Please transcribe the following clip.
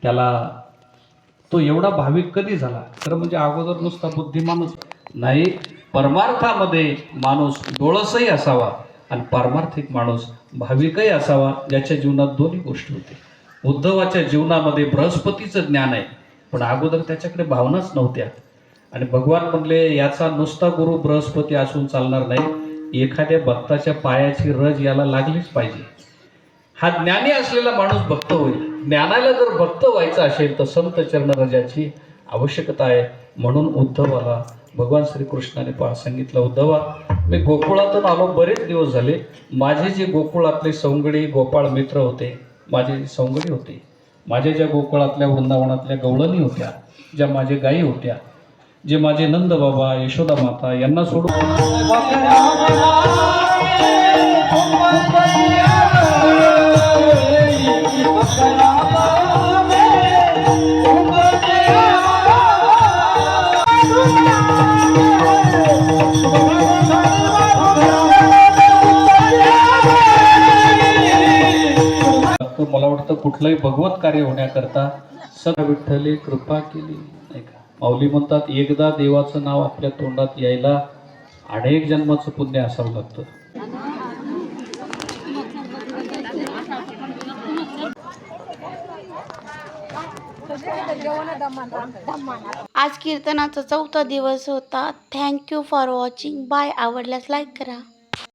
त्याला तो एवढा भाविक कधी झाला? खरं म्हणजे अगोदर नुसता बुद्धिमानच नाही, परमार्थामध्ये माणूस डोळसही असावा आणि पारमार्थिक माणूस भाविकही असावा, ज्याच्या जीवनात दोन्ही गोष्टी होते. उद्धवाच्या जीवनामध्ये बृहस्पतीचं ज्ञान आहे, पण अगोदर त्याच्याकडे भावनाच नव्हत्या. आणि भगवान म्हणले याचा नुसता गुरु बृहस्पती असून चालणार नाही, एखाद्या भक्ताच्या पायाची रज याला लागलीच पाहिजे. हा ज्ञानी असलेला माणूस भक्त होईल. ज्ञानाला जर भक्त व्हायचं असेल तर संत चरण रजाची आवश्यकता आहे. म्हणून उद्धवाला भगवान श्रीकृष्णाने सांगितलं, उद्धवा मी गोकुळातून आलो, बरेच दिवस झाले. माझे जे गोकुळातले सौंगडी गोपाळ मित्र होते, माझे सौंगडी होते, माझ्या ज्या गोकुळातल्या वृंदावनातल्या गवळणी होत्या, ज्या माझे गायी होत्या, जे माझे नंद बाबा यशोदा माता, यांना सोडून मला वाटतं कुठलंही भगवत कार्य होण्याकरता सदा विठ्ठले कृपा केली, नाही का? माऊली म्हणतात, एकदा देवाचं नाव आपल्या तोंडात यायला अनेक जन्माचं पुण्य असावं लागतं. आज कीर्तनाचा 4था दिवस होता. Thank you for watching. बाय. आवडल्यास लाईक करा.